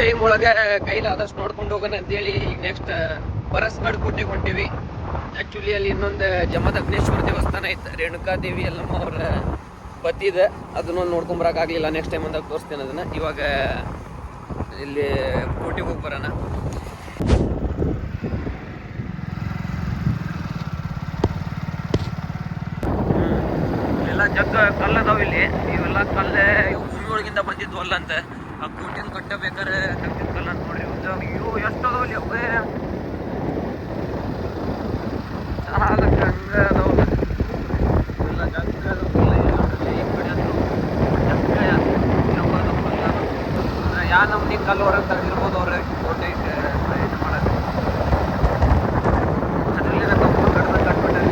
Time ಒಳಗೆ ಕೈಲಾದಷ್ಟು ನೋಡ್ಕೊಂಡು ಹೋಗೋಣ ಅಂತೇಳಿ ಈಗ ನೆಕ್ಸ್ಟ್ ಪರಸ್ಗಡ್ ಕೋಟೆಗೆ ಹೊಂಟಿವಿ. ಆ್ಯಕ್ಚುಲಿ ಅಲ್ಲಿ ಇನ್ನೊಂದು ಜಮದಗ್ನೇಶ್ವರ ದೇವಸ್ಥಾನ ಐತೆ, ರೇಣುಕಾದೇವಿ ಎಲ್ಲಮ್ಮ ಅವರ ಪತಿ ಇದೆ, ಅದನ್ನೊಂದು ನೋಡ್ಕೊಂಬರಕ್ಕಾಗಲಿಲ್ಲ. ನೆಕ್ಸ್ಟ್ ಟೈಮ್ ಅಂದಾಗ ತೋರಿಸ್ತೇನೆ ಅದನ್ನು. ಇವಾಗ ಇಲ್ಲಿ ಕೋಟೆಗೆ ಹೋಗಿ ಬರೋಣ. ಎಲ್ಲ ಜಗ್ಗ ಕಲ್ಲು ಅದಾವ ಇಲ್ಲಿ. ಇವೆಲ್ಲ ಕಲ್ಲೇ ಭೂಮಿಯೊಳಗಿಂದ ಬಂದಿದ್ವು ಅಲ್ಲಂತೆ. ಆ ಕೋಟೆನ ಕಟ್ಟಬೇಕಾದ್ರೆ ತೆಗ್ದಿದ್ದ ಕಲ್ಲ ಅಂತ ನೋಡ್ರಿ. ಇವು ಎಷ್ಟು ಅದಾವ ಇಲ್ಲಿ ಅವೇ ಸಾಲಕ್ಕೆ ಹಂಗೆ ಅದಾವ. ಇವೆಲ್ಲ ಜಗ್ಗ ಅದಾವ. ಈ ಕಡೆ ಅಂತೂ ಜಗ್ಗ ಅಂದರೆ ಯಾ ನಮ್ನಿ ಕಲ್ಲು ಹೊರಗೆ ತೆಗ್ದಿರ್ಬೋದು ಅವ್ರೆ ಕೋಟೆ ಇದು ಮಾಡೋದು. ಅದರಲ್ಲಿನ ಕಪ್ಪು ಕಡಿಮೆ ಕಟ್ಬಿಟ್ಟಾರೆ.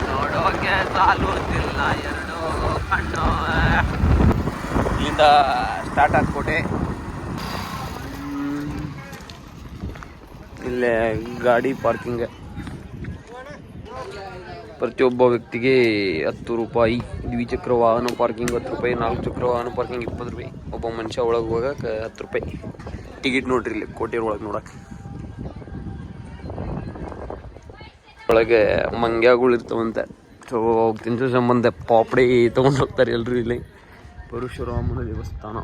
ನೋಡೋಕೆ ಸಾಲುತ್ತಿಲ್ಲ ಎರಡು ಕಣ್ಣು. ಇಲ್ಲಿಂದ ಸ್ಟಾರ್ಟ್ ಆದ ಕೋಟೆ. ಇಲ್ಲೇ ಗಾಡಿ ಪಾರ್ಕಿಂಗ್ ಪ್ರತಿಯೊಬ್ಬ ವ್ಯಕ್ತಿಗೆ 10 ರೂಪಾಯಿ. ದ್ವಿಚಕ್ರ ವಾಹನ ಪಾರ್ಕಿಂಗ್ 10 ರೂಪಾಯಿ, 4 ಚಕ್ರ ವಾಹನ ಪಾರ್ಕಿಂಗ್ 20 ರೂಪಾಯಿ. ಒಬ್ಬ ಮನುಷ್ಯ ಒಳಗೆ ಹೋಗಕ್ಕೆ 10 ರೂಪಾಯಿ ಟಿಕೆಟ್. ನೋಡ್ರಿ ಇಲ್ಲಿ ಕೋಟೆ ಒಳಗೆ ನೋಡಕ್ಕೆ. ಒಳಗೆ ಮಂಗ್ಯಾಗಳು ಇರ್ತಾವಂತೆ. ಸೊ ತಿನ್ಸೋ ಸಂಬಂಧ ಪಾಪಡಿ ತೊಗೊಂಡು ಹೋಗ್ತಾರೆ ಎಲ್ಲರೂ. ಇಲ್ಲಿ ಪರಶುರಾಮನ ದೇವಸ್ಥಾನ.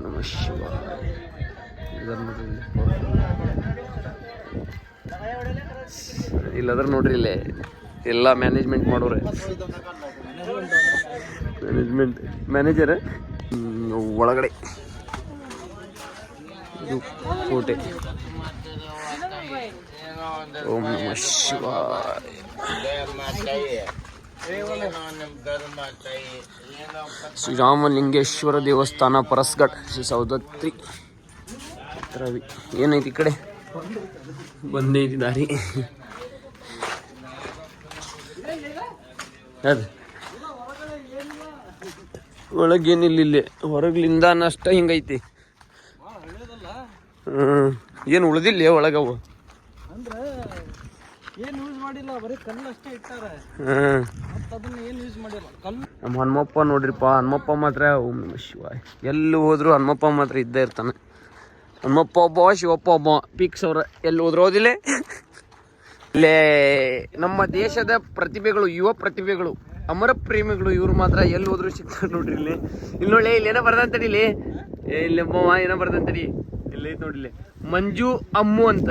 ನಮಃ ಶಿವಾಯ. ಇಲ್ಲದ್ರ ನೋಡ್ರಿ ಇಲ್ಲೇ ಎಲ್ಲ ಮ್ಯಾನೇಜ್ಮೆಂಟ್ ಮಾಡೋರೆ. ಮ್ಯಾನೇಜರ್ ಒಳಗಡೆ ಇದು ಕೋಟೆ. ಓಂ ನಮಃ ಶಿವಾಯ. ಶ್ರೀರಾಮಲಿಂಗೇಶ್ವರ ದೇವಸ್ಥಾನ ಪರಸ್ಘಟ್ ಶ್ರೀ ಸೌದತ್ತಿ ರವಿ. ಏನೈತಿ ಈ ಕಡೆ ಬಂದೈತಿ ದಾರಿ. ಅದು ಒಳಗೇನಿಲ್ಲ, ಇಲ್ಲಿ ಹೊರಗ್ಲಿಂದ ಅಷ್ಟ ಹಿಂಗೈತಿ. ಏನು ಉಳ್ದಿಲ್ಲ ಒಳಗವು. ನಮ್ಮ ಹನುಮಪ್ಪ ನೋಡ್ರಿಪ್ಪ, ಹನುಮಪ್ಪ ಮಾತ್ರ ಓಂ ನಮಃ ಶಿವಾಯ. ಎಲ್ಲಿ ಹೋದ್ರು ಹನುಮಪ್ಪ ಮಾತ್ರ ಇದ್ದೇ ಇರ್ತಾನೆ. ಹನುಮಪ್ಪ ಒಬ್ಬ, ಶಿವಪ್ಪ ಒಬ್ಬ, ಪಿಕ್ಸ್ ಅವ್ರ. ಎಲ್ಲಿ ಹೋದ್ರು ಓದಿಲ್ಲ. ಇಲ್ಲೇ ನಮ್ಮ ದೇಶದ ಪ್ರತಿಭೆಗಳು, ಯುವ ಪ್ರತಿಭೆಗಳು, ಅಮರ ಪ್ರೇಮಿಗಳು, ಇವ್ರು ಮಾತ್ರ ಎಲ್ಲಿ ಹೋದ್ರು ಸಿಗ್ತಾರೆ ನೋಡ್ರಿ. ಇಲ್ಲಿ ಇಲ್ಲಿ ನೋಡಿ, ಇಲ್ಲಿ ಏನೋ ಬರ್ದಂತಡಿ. ಇಲ್ಲಿ ಇಲ್ಲೊಬ್ಬ ಏನೋ ಬರ್ದಂತಡಿ. ಇಲ್ಲಿ ಐತೆ ನೋಡಿಲ್ಲಿ, ಮಂಜು ಅಮ್ಮು ಅಂತ.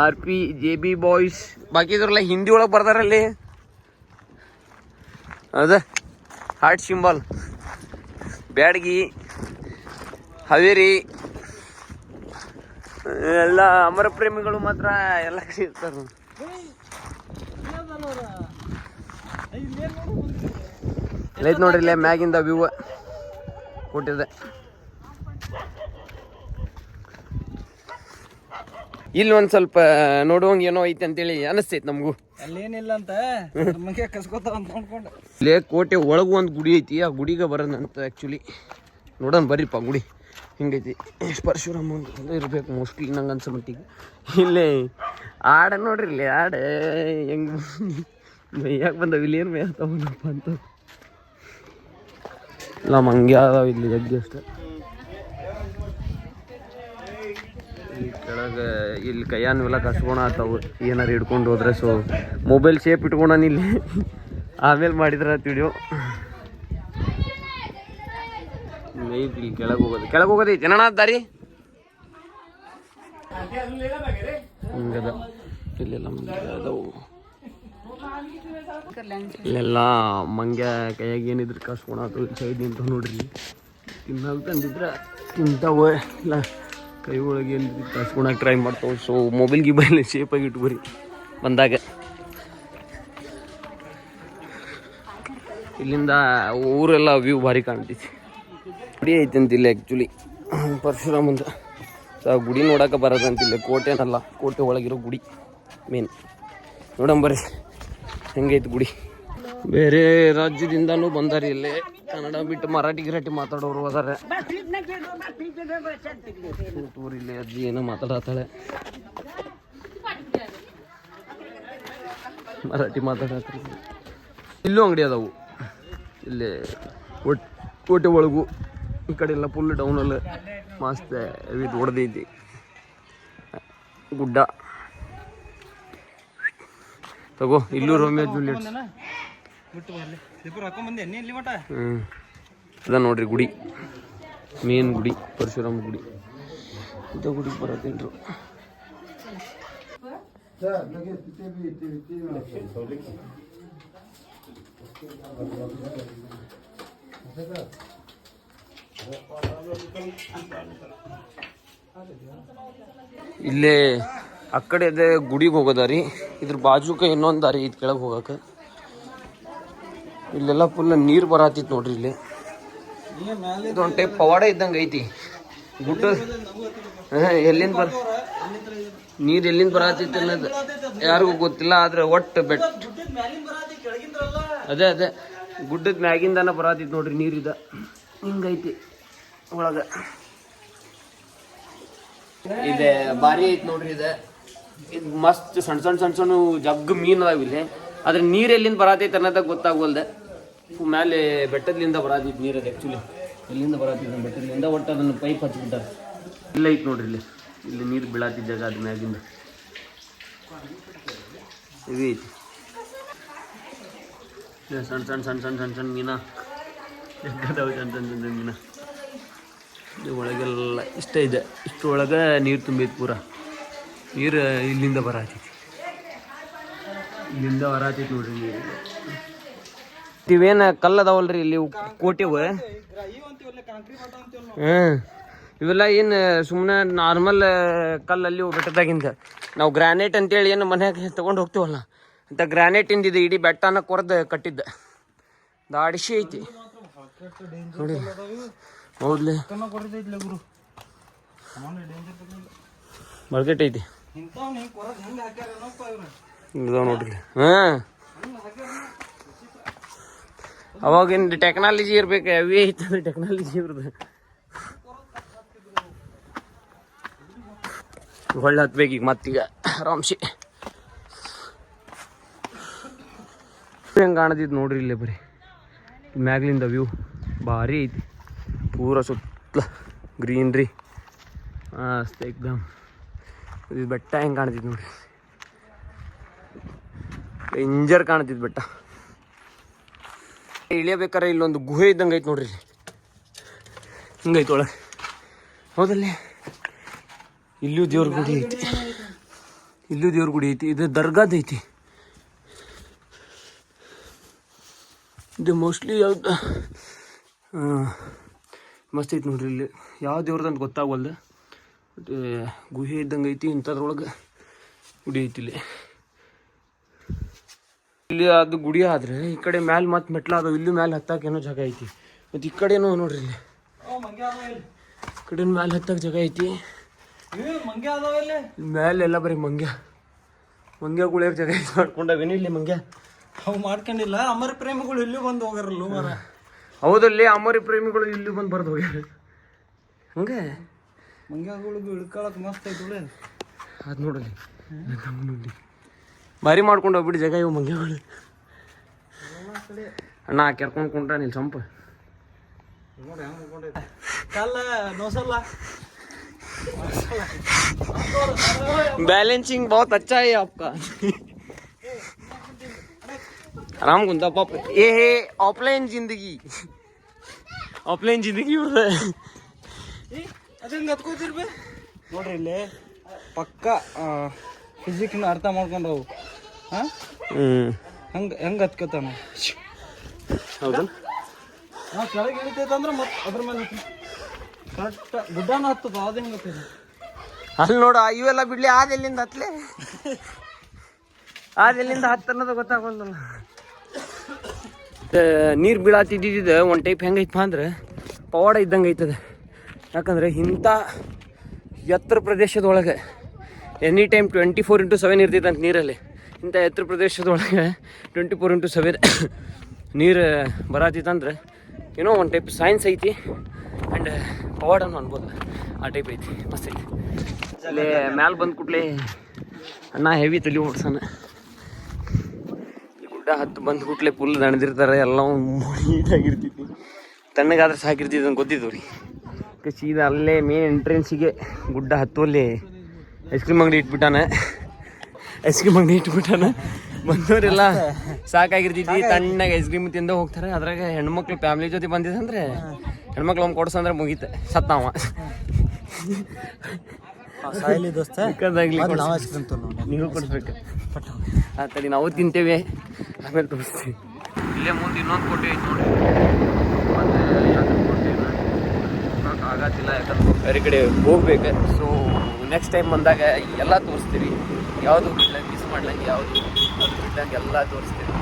RP JB boys. ಬಾಕಿ ಇದ್ರಲ್ಲ ಹಿಂದಿ ಒಳಗೆ ಬರ್ದಾರಲ್ಲಿ. ಅದ ಹಾರ್ಟ್ ಸಿಂಬಲ್, ಬ್ಯಾಡಗಿ, ಹಾವೇರಿ ಎಲ್ಲ ಅಮರ ಪ್ರೇಮಿಗಳು ಮಾತ್ರ ಎಲ್ಲ ಕಡೆ ಇರ್ತಾರೆ. ಎಲ್ಲೈತೆ ನೋಡ್ರಿ ಇಲ್ಲೇ ಮ್ಯಾಗಿಂದ ವ್ಯೂ ಕೊಟ್ಟಿದೆ. ಇಲ್ಲಿ ಒಂದ್ ಸ್ವಲ್ಪ ನೋಡುವಂಗ ಏನೋ ಐತೆ ಅಂತೇಳಿ ಅನಿಸ್ತೈತಿ ನಮಗೂ. ಅಲ್ಲೇನಿಲ್ಲ ಅಂತ ಕಸ್ಕೋತಾವ ಅಂತ ನೋಡ್ಕೊಂಡು. ಇಲ್ಲೇ ಕೋಟೆ ಒಳಗೂ ಒಂದು ಗುಡಿ ಐತಿ, ಆ ಗುಡಿಗೆ ಬರೋದಂತ. ಆ್ಯಕ್ಚುಲಿ ನೋಡೋಣ ಬರ್ರಿಪ್ಪ. ಗುಡಿ ಹಿಂಗೈತಿ. ಪರಶುರಾಮ ಅಂತ ಇರ್ಬೇಕು ಮೋಸ್ಟ್ಲಿ ನಂಗೆ ಅನ್ಸೋ ಮಟ್ಟಿಗೆ. ಇಲ್ಲೇ ಆಡ ನೋಡ್ರಿ, ಇಲ್ಲಿ ಆಡ ಹೆಂಗೆ ಯಾಕೆ ಬಂದವು ಇಲ್ಲಿ, ಏನು ಮೇಯ್ತಾವನಪ್ಪ ಅಂತ. ಇಲ್ಲ ಮಂಗೆ ಅದಾವ ಇಲ್ಲಿ ಜಗ್ಗಿ ಅಷ್ಟೆ. ಕೆಳಗೆ ಇಲ್ಲಿ ಕೈಯಾನೆಲ್ಲ ಕಸ್ಕೊಣ ಆತಾವು ಏನಾರು ಹಿಡ್ಕೊಂಡು ಹೋದ್ರೆ. ಸೊ ಮೊಬೈಲ್ ಶೇಪ್ ಇಟ್ಕೊಣ ಇಲ್ಲಿ, ಆಮೇಲೆ ಮಾಡಿದ್ರೆ ವಿಡಿಯೋ. ಇಲ್ಲಿ ಕೆಳಗೆ ಹೋಗೋದೈತಿ ಏನಣ್ಣ ದಾರಿ. ಹಿಂಗದ ಇಲ್ಲೆಲ್ಲ ಮಂಗ್ಯ ಅದಾವು. ಇಲ್ಲೆಲ್ಲ ಮಂಗ್ಯ ಕೈಯಾಗ ಏನಿದ್ರು ಕಸ್ಕೊಳತು ಸೈಡ್ ನಿಂತ ನೋಡ್ರಿ. ತಿನ್ನಾಗ ತಂದಿದ್ರೆ ತಿಂತಾವ, ಇಲ್ಲ ಕೈ ಒಳಗೆ ಏನು ಕಸ್ಕೊಳಕ್ಕೆ ಟ್ರೈ ಮಾಡ್ತಾವೆ. ಸೊ ಮೊಬೈಲ್ ಗಿಬೈಲ್ ಶೇಪಾಗಿ ಇಟ್ಕೊರಿ ಬಂದಾಗ. ಇಲ್ಲಿಂದ ಊರೆಲ್ಲ ವ್ಯೂ ಭಾರಿ ಕಾಣ್ತೈತಿ. ಗುಡಿ ಐತೆ ಅಂತಿಲ್ಲ ಆ್ಯಕ್ಚುಲಿ ಪರಶುರಾಮಂದ. ಸೊ ಆ ಗುಡಿ ನೋಡೋಕೆ ಬರೋದಂತಿಲ್ಲ, ಕೋಟೆನಲ್ಲ, ಕೋಟೆ ಒಳಗಿರೋ ಗುಡಿ ಮೇನ್. ನೋಡಂಬರ್ರಿ ಹೆಂಗೈತೆ ಗುಡಿ. ಬೇರೆ ರಾಜ್ಯದಿಂದನೂ ಬಂದಾರೆ ಇಲ್ಲೇ. ಕನ್ನಡ ಬಿಟ್ಟು ಮರಾಠಿ ಗಿರಾಟಿ ಮಾತಾಡೋರು ಅದಾರೆ. ಊರಿಲ್ಲಿ ಅಜ್ಜಿ ಏನೋ ಮಾತಾಡತ್ತಾಳೆ. ಮರಾಠಿ ಮಾತಾಡತ್ರಿ. ಇಲ್ಲೂ ಅಂಗಡಿ ಅದಾವು, ಇಲ್ಲಿ ಕೋಟೆ ಒಳಗು. ಈ ಕಡೆ ಎಲ್ಲ ಫುಲ್ ಡೌನಲ್ಲಿ ಮಸ್ತ್ ಇದು ಹೊಡೆದೈತಿ ಗುಡ್ಡ. ತಗೋ ಇಲ್ಲೂ ರೋಮಿಯೋ ಜೂಲಿಯಟ್ಸ್. ಅದ ನೋಡ್ರಿ ಗುಡಿ, ಮೇನ್ ಗುಡಿ ಪರಶುರಾಮ ಗುಡಿ. ಇಂಥ ಗುಡಿಗೆ ಬರತ್ತೇನ್ರು. ಇಲ್ಲೇ ಆ ಕಡೆ ಅದೇ ಗುಡಿಗೆ ಹೋಗೋದಾರಿ, ಇದ್ರ ಬಾಜುಕ ಇನ್ನೊಂದು ದಾರಿ ಇದು ಕೆಳಗೆ ಹೋಗಕ್ಕೆ. ಇಲ್ಲೆಲ್ಲ ಫುಲ್ ನೀರು ಬರತ್ತಿತ್ತು ನೋಡ್ರಿ. ಇಲ್ಲಿ ಇದೊಂದು ಟೈಪ್ ಪವಾಡ ಇದ್ದಂಗೆ ಐತಿ ಗುಡ್ಡ. ಎಲ್ಲಿಂದ ನೀರು ಎಲ್ಲಿಂದ ಬರತ್ತಿತ್ತು ಅನ್ನೋದು ಯಾರಿಗೂ ಗೊತ್ತಿಲ್ಲ. ಆದ್ರೆ ಒಟ್ಟು ಬೆಟ್ಟ ಅದೇ ಗುಡ್ಡದ ಮ್ಯಾಗಿಂದನ ಬರತ್ತಿತ್ತು ನೋಡ್ರಿ ನೀರಿದ. ಹಿಂಗೈತಿ ಒಳಗೆ. ಇದೆ ಭಾರಿ ಐತಿ ನೋಡ್ರಿ. ಇದು ಮಸ್ತ್ ಸಣ್ಣ ಜಗ್ಗ ಮೀನು ಅದಾವ ಇಲ್ಲಿ. ಆದ್ರೆ ನೀರು ಎಲ್ಲಿಂದ ಬರತೈತೆ ಅನ್ನೋದಾಗ ಗೊತ್ತಾಗವಲ್ದೆ. ಮೇಲೆ ಬೆಟ್ಟದಿಂದ ಬರತೈತಿ ನೀರು. ಅದು ಆ್ಯಕ್ಚುಲಿ ಎಲ್ಲಿಂದ ಬರತೈತಿ ಬೆಟ್ಟದಿಂದ, ಒಟ್ಟು ಅದನ್ನು ಪೈಪ್ ಹಚ್ಬಿಟ್ಟಾರೆ. ಇಲ್ಲ ಐತಿ ನೋಡ್ರಿ ಇಲ್ಲಿ ನೀರು ಬೀಳತ್ತಿದ್ದ ಜಾಗ ಅದ್ರ ಮ್ಯಾಗಿಂದ ಇದು ಐತಿ. ಸಣ್ಣ ಮೀನ ಜಗ್ಗದಾವ, ಸಣ್ಣ ಮೀನ. ಒಳಗೆಲ್ಲ ಇಷ್ಟ ಇದೆ. ಇಷ್ಟೊಳಗೆ ನೀರು ತುಂಬೈತಿ ಪೂರ. ನೀರು ಇಲ್ಲಿಂದ ಬರತೈತಿ, ಇಲ್ಲಿಂದ ಬರತೈತಿ ನೋಡ್ರಿ ನೀರು. ಇವೇನು ಕಲ್ಲದಾವಲ್ರಿ ಇಲ್ಲಿ ಕೋಟೆವು. ಇವೆಲ್ಲ ಏನು ಸುಮ್ಮನೆ ನಾರ್ಮಲ್ ಕಲ್ಲಲ್ಲಿ ಬೆಟ್ಟದಾಗಿಂದ ನಾವು ಗ್ರಾನೈಟ್ ಅಂತೇಳಿ ಏನು ಮನ್ಯಾಗ ತೊಗೊಂಡು ಹೋಗ್ತೀವಲ್ಲ ಅಂತ ಗ್ರಾನೈಟಿಂದ ಇದು ಇಡೀ ಬೆಟ್ಟನ ಕೊರೆದು ಕಟ್ಟಿದ್ದ. ದಾಡಿಸಿ ಐತಿ ನೋಡಿ. ಹೌದ್ಲಿ ಮಾರ್ಕೆಟ್ ಐತಿ ನೋಡ್ರಿ. ಅವಾಗಿನ ಟೆಕ್ನಾಲಜಿ ಇರ್ಬೇಕು. ಅವೇ ಐತಂದ್ರೆ ಟೆಕ್ನಾಲಜಿ ಇರೋದು. ಒಳ್ಳೆ ಹತ್ಬೇಕು ಈಗ ಮತ್ತೀಗ ಆರಾಮ್ಸಿ. ಹೆಂಗೆ ಕಾಣದಿದ್ದು ನೋಡ್ರಿ ಇಲ್ಲೇ ಬರೀ ಮ್ಯಾಗ್ಲಿಂದ ವ್ಯೂ ಭಾರಿ ಐತಿ. ಪೂರ ಸುತ್ತಲ ಗ್ರೀನ್ರಿ ಮಸ್ತ್ ಏಕ್ದಮ್. ಇದು ಬೆಟ್ಟ ಹೆಂಗೆ ಕಾಣ್ತಿದ್ದು ನೋಡ್ರಿ, ಡೇಂಜರ್ ಕಾಣ್ತಿದ್ದು ಬೆಟ್ಟ. ಇಳಿಯಬೇಕಾರೆ ಇಲ್ಲೊಂದು ಗುಹೆ ಇದ್ದಂಗೆ ಐತೆ ನೋಡ್ರಿ. ಹಿಂಗೈತೆ ಒಳಗೆ. ಹೌದಲ್ಲೇ ಇಲ್ಲೂ ದೇವ್ರ ಗುಡಿ ಐತಿ, ಇಲ್ಲೂ ದೇವ್ರ ಗುಡಿ ಐತಿ. ಇದು ದರ್ಗಾದ ಐತಿ. ಇದು ಮೋಸ್ಟ್ಲಿ ಯಾವ್ದು ಮಸ್ತ್ ಐತಿ ನೋಡ್ರಿ. ಇಲ್ಲಿ ಯಾವ ದೇವ್ರದಂತ ಗೊತ್ತಾಗವಲ್ದು. ಬಟ್ ಗುಹೆ ಇದ್ದಂಗೆ ಐತಿ. ಇಂಥದ್ರೊಳಗೆ ಗುಡಿ ಐತಿ ಇಲ್ಲಿ. ಇಲ್ಲಿ ಅದು ಗುಡಿ ಆದ್ರೆ ಈ ಕಡೆ ಮ್ಯಾಲೆ ಮತ್ತೆ ಮೆಟ್ಲ ಅದಾವ. ಇಲ್ಲೂ ಮ್ಯಾಲೆ ಹತ್ತಾಕ ಏನೋ ಜಾಗ ಐತಿ. ಮತ್ತು ಈ ಕಡೆನೂ ನೋಡ್ರಿ ಇಲ್ಲಿ ಈ ಕಡೆ ಮ್ಯಾಲೆ ಹತ್ತಾಕ ಜಾಗ ಐತಿ. ಮ್ಯಾಲೆಲ್ಲ ಬರೀ ಮಂಗ್ಯ ಗುಳಿಯರ್ ಜಾಗ ಐತಿ. ಮಾಡ್ಕೊಂಡಾವೇನು ಇಲ್ಲಿ ಮಂಗ್ಯ ಅವು ಮಾಡ್ಕೊಂಡಿಲ್ಲ. ಅಮರ ಪ್ರೇಮಿಗಳು ಇಲ್ಲೂ ಬಂದು ಹೋಗಾರಲ್ಲ ಮರ. ಹೌದಲ್ಲಿ ಅಮರ ಪ್ರೇಮಿಗಳು ಇಲ್ಲಿ ಬಂದು ಬರ್ದು ಹೋಗ್ಯಾರ. ಹಂಗೆ ಮಂಗ್ಯಗಳಿಗೂ ಇಳ್ಕೊಳಕ್ ಮಸ್ತ್ ಐತಿ. ಅದು ನೋಡಲಿ ಭಾರಿ ಮಾಡ್ಕೊಂಡು ಹೋಗ್ಬಿಟ್ಟು ಜಾಗ ಇವು ಮಂಗ್ಯಗಳು. ಅಣ್ಣ ಕೆರ್ಕೊಂಡು ಕುಂಟ ನೀನು ಸಂಪ ಕಲ್ಲ ನೋಸಲ್ಲ. बैलेंसिंग बहुत अच्छा है आपका. आराम गुंदा पाप. ये है ऑफलाइन जिंदगी. ऑफलाइन जिंदगी ಅದಂಗೆ ಹತ್ಕೋತಿರ್ಬೇ ನೋಡ್ರಿ. ಇಲ್ಲಿ ಪಕ್ಕ ಫಿಸಿಕ್ಸ್ನ ಅರ್ಥ ಮಾಡ್ಕೊಂಡವು. ಹಾಂ ಹೆಂಗೆ ಹತ್ಕೋತಾನ. ಹೌದಾ ನಾವು ಕೆಳಗೆ ಇಳಿತೈತಂದ್ರೆ ಮತ್ತೆ ಅದ್ರ ಮೇಲೆ ಕರೆಕ್ಟ್ ಗುಡ್ಡನ ಹತ್ತದ. ಅದು ಹೆಂಗೆ ಗೊತ್ತಿಲ್ಲ. ಅಲ್ಲಿ ನೋಡು ಇವೆಲ್ಲ ಬಿಡ್ಲಿ. ಆದೆಲ್ಲಿಂದ ಹತ್ಲೆ, ಆದೆಲ್ಲಿಂದ ಹತ್ತನ್ನೋದು ಗೊತ್ತಾಗಲ್ಲ. ನೀರು ಬೀಳಾತಿದ್ದಿದ್ದು ಒಂದು ಟೈಪ್ ಹೆಂಗೈತಪ್ಪ ಅಂದ್ರೆ ಪವಾಡ ಇದ್ದಂಗೆ ಐತದ. ಯಾಕಂದರೆ ಇಂಥ ಎತ್ತರ ಪ್ರದೇಶದೊಳಗೆ ಎನಿ ಟೈಮ್ 24x7 ಇರ್ತೈತೆ ಅಂತ ನೀರಲ್ಲಿ. ಇಂಥ ಎತ್ತರ ಪ್ರದೇಶದೊಳಗೆ 24x7 ನೀರು ಬರತ್ತಿತ್ತಂದ್ರೆ ಏನೋ ಒಂದು ಟೈಪ್ ಸೈನ್ಸ್ ಐತಿ ಆ್ಯಂಡ್ ಪವಾಡನು ಅನ್ಬೋದು. ಆ ಟೈಪ್ ಐತಿ, ಮಸ್ತ್ ಐತಿ. ಅಲ್ಲೇ ಮ್ಯಾಲೆ ಬಂದು ಕೂಡಲೇ ಅಣ್ಣ ಹೆವಿ ತಲೆ ಓಡ್ಸಣ. ಗುಡ್ಡ ಹತ್ತು ಬಂದು ಹುಟ್ಲೆ ಫುಲ್ ದಣದಿರ್ತಾರೆ ಎಲ್ಲ ನೀಟಾಗಿರ್ತೈತಿ. ತಣ್ಣಗಾದ್ರೆ ಸಾಕಿರ್ತೈತಿ ಅಂತ ಗೊತ್ತಿದ್ದು ರೀ. ಸೀದಾ ಅಲ್ಲೇ ಮೇನ್ ಎಂಟ್ರೆನ್ಸಿಗೆ ಗುಡ್ಡ ಹತ್ತುವಲ್ಲಿ ಐಸ್ ಕ್ರೀಮ್ ಅಂಗಡಿ ಇಟ್ಬಿಟ್ಟಾನೆ. ಬಂದವರೆಲ್ಲ ಸಾಕಾಗಿರ್ತೈತಿ, ತಣ್ಣಗೆ ಐಸ್ ಕ್ರೀಮ್ ತಿಂದು ಹೋಗ್ತಾರೆ. ಅದ್ರಾಗ ಹೆಣ್ಮಕ್ಳು ಫ್ಯಾಮಿಲಿ ಜೊತೆ ಬಂದಿದ್ದಂದ್ರೆ ಹೆಣ್ಮಕ್ಳು ಒಮ್ಮೆ ಕೊಡ್ಸಂದ್ರೆ ಮುಗೀತೆ, ಸತ್ತಾವ. ನೀವು ಕೊಡಿಸ್ಬೇಕು. ಆತಡಿ ನಾವು ತಿಂತೇವೆ, ಆಮೇಲೆ ತೋರಿಸ್ತೀವಿ. ಇಲ್ಲೇ ಮುಂದೆ ಇನ್ನೊಂದು ಕೋಟೆ ಐತೆ ನೋಡಿ. ಮತ್ತೆ ಆಗತ್ತಿಲ್ಲ, ಯಾಕಂದ್ರೆ ಬೇರೆ ಕಡೆ ಹೋಗ್ಬೇಕು. ಸೊ ನೆಕ್ಸ್ಟ್ ಟೈಮ್ ಬಂದಾಗ ಎಲ್ಲ ತೋರಿಸ್ತೀವಿ. ಯಾವುದು ಮಿಸ್ ಮಾಡ್ಲಂಗೆ, ಯಾವುದು ಬಿಟ್ಟಂಗೆ ಎಲ್ಲ ತೋರಿಸ್ತೀವಿ.